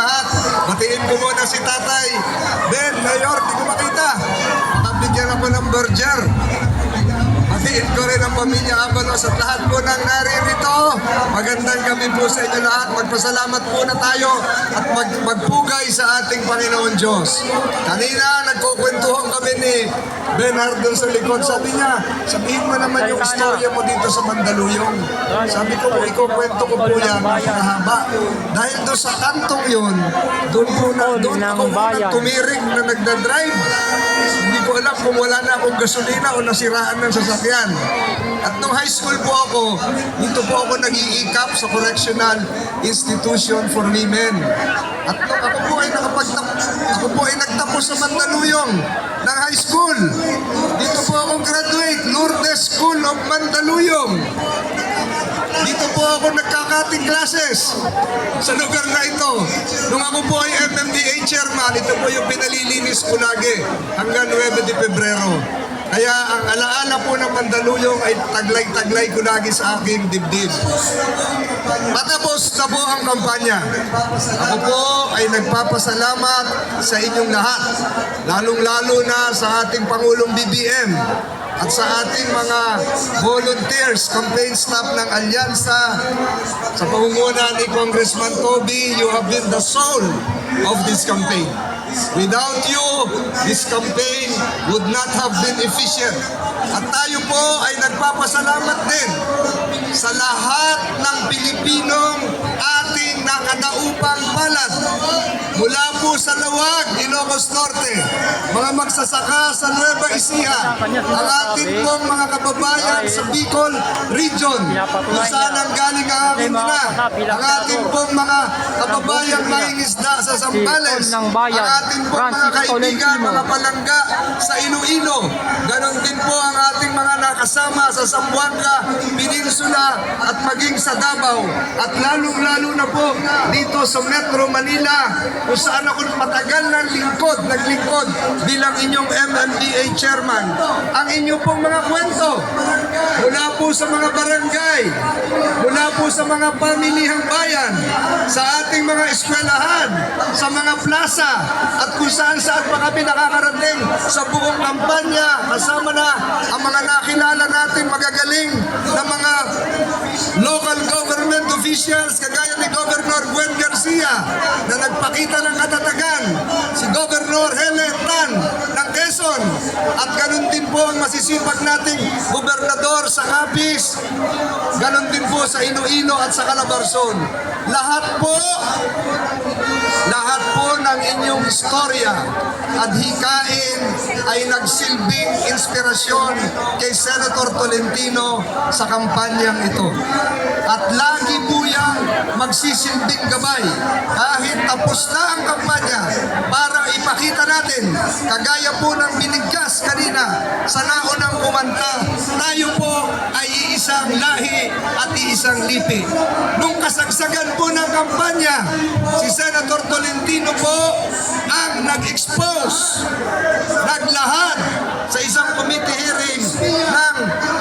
lahat. Batiin ko muna si Tatay Ben, Mayor, di ko makita. Nakabigyan ako ng burger. Batiin ko rin ang pamilya Abalos at lahat po ng naririto. Magandang gabi po sa inyo lahat. Magpasalamat po na tayo at magpugay sa ating Panginoon Diyos. Kanina nagkukwentuhan kami ni Bernardo sa likod. Sabi niya, sabihin mo naman yung istorya mo dito sa Mandaluyong. Sabi ko, ikukwento ko po yan, mahaba. Dahil doon sa kantong yun, doon ako tumirik na nagdadrive. Hindi ko alam kung wala na akong gasolina o nasiraan ng sasakyan. At nung high school po ako, dito po ako nag-iikap sa Correctional Institution for Women. At nung ako po ay nagtapos sa Mandaluyong ng high school. Dito po akong graduate, Lourdes School of Mandaluyong. Dito po ako nagkakating classes sa lugar na ito. Nung ako po ay MMDA chairman, ito po yung pinalilinis ko lagi hanggang 9 de Pebrero. Kaya ang alaala po ng Mandaluyong ay taglay-taglay ko lagi sa aking dibdib. Patapos na po ang kampanya. Ako po ay nagpapasalamat sa inyong lahat, lalong-lalo na sa ating Pangulong BBM at sa ating mga volunteers, campaign staff ng Alyansa, sa pangunguna ni Congressman Toby. You have been the soul of this campaign. Without you, this campaign would not have been efficient. At tayo po ay nagpapasalamat din sa lahat ng Pilipinong ating nakadaupang palad. Mula po sa Lawag, Ilocos Norte, mga magsasaka sa Nueva Ecija, ang ating pong mga kababayan sa Bicol Region, kung saan ang galing ang aking ina, ang ating pong mga kababayan mangingisda sa Zambales, ang ating pong mga kaibigan, mga palangga sa Iloilo, ganon din po ang ating mga nakasama sa Zamboanga, Peninsula at maging sa Davao, at lalong-lalo na po dito sa Metro Manila, kung saan ako matagal ng naglingkod bilang inyong MMDA chairman. Ang inyong pong mga kwento, mula po sa mga barangay, mula po sa mga pamilihang bayan, sa ating mga eskwelahan, sa mga plaza, at kung saan-saan pa kami nakakarating sa buong kampanya, kasama na ang mga nakilala natin magagaling na mga local government officials kagaya ni Governor Gwen Garcia na nagpakita ng katatagan, si Governor Helen Tan ng Quezon, at ganun din po ang masisipag nating gobernador sa Capiz, ganun din po sa Iloilo at sa Calabarzon. Lahat po ng inyong istorya at hikain ay nagsilbing inspirasyon kay Senator Tolentino sa kampanyang ito. At lagi po yan magsisilbing gabay kahit tapos na ang kampanya, para ipakita natin, kagaya po ng binigkas kanina sa naunang kumanta, tayo po ay iisang lahi at iisang lipi. Nung kasagsagan po ng kampanya, si Senator Tolentino po ang nag-expose, naglahad sa isang committee hearing ng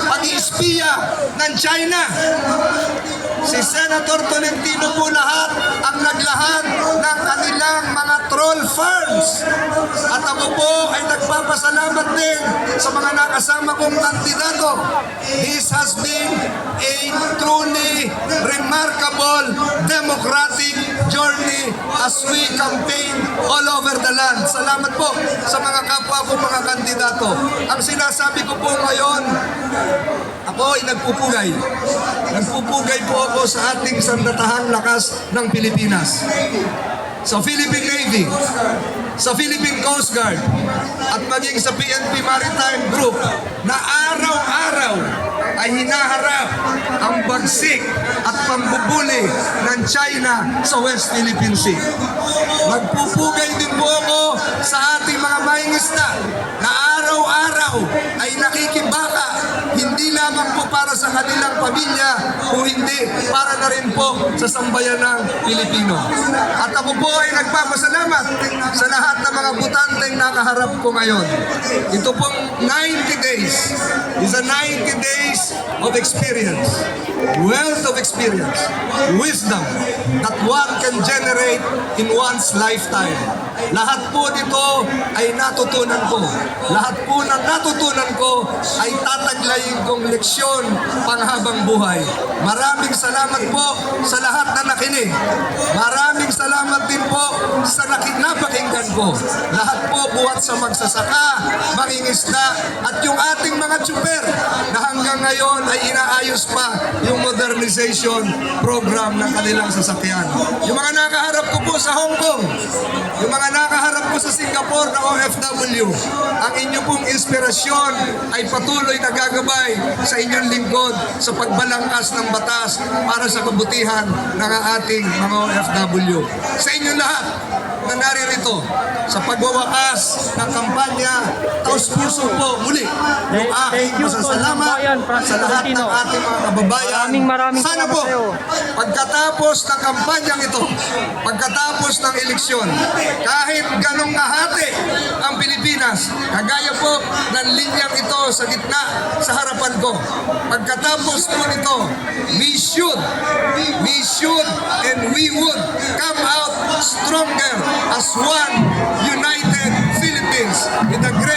pag-iispiya ng China. Si Senator Tolentino po lahat ang naglahad ng kanilang mga troll farms. At ako po ay nagpapasalamat din sa mga nakasama kong kandidato. This has been a truly remarkable democratic journey as we campaign all over the land. Salamat po sa mga kapwa ko mga kandidato. Ang sinasabi ko po ngayon, ako ay nagpupugay. Nagpupugay po ako sa ating sandatahang lakas ng Pilipinas. Sa Philippine Navy, sa Philippine Coast Guard, at maging sa PNP Maritime Group na araw-araw ay hinaharap ang bagsik at pambubuli ng China sa West Philippine Sea. Magpupugay din po ako sa ating mga mangingisda na araw-araw ay nakikibaka, hindi lamang po para sa kanilang pamilya, kung hindi para na rin po sa sambayan ng Pilipino. At ako po ay nagpapasalamat sa lahat ng mga butanteng nakaharap ko ngayon. Ito pong 90 days, is a 90 days of experience, wealth of experience, wisdom that one can generate in one's lifetime. Lahat po nito ay natutunan ko. Lahat po ng natutunan ko ay tataglayin kong leksyon panghabang buhay. Maraming salamat po sa lahat na nakinig. Maraming salamat din po sa napakinggan ko. Lahat po buhat sa magsasaka, mangingisda, at yung ating mga tsuper na hanggang ngayon ay inaayos pa yung modernization program ng kanilang sasakyan. Yung mga nakaharap ko po sa Hong Kong, yung mga nakaharap ko sa Singapore na OFW, ang inyo pong inspirasyon ay patuloy na gagabay sa inyong lingkod sa pagbalangkas ng batas para sa kabutihan ng ating mga OFW. Sa inyo lahat na naririto sa pagwawakas ng kampanya, taos-puso po muli yung aking masasalamat sa lahat ng ating mga kababayan. Maraming Sana salamat po, sa'yo. pagkatapos ng kampanyang ito, pagkatapos ng eleksyon, kahit ganong kahati ang Pilipinas, kagaya po ng linyang ito sa gitna, sa harapan ko, pagkatapos po nito, we should and we would come out stronger as one united Philippines with a great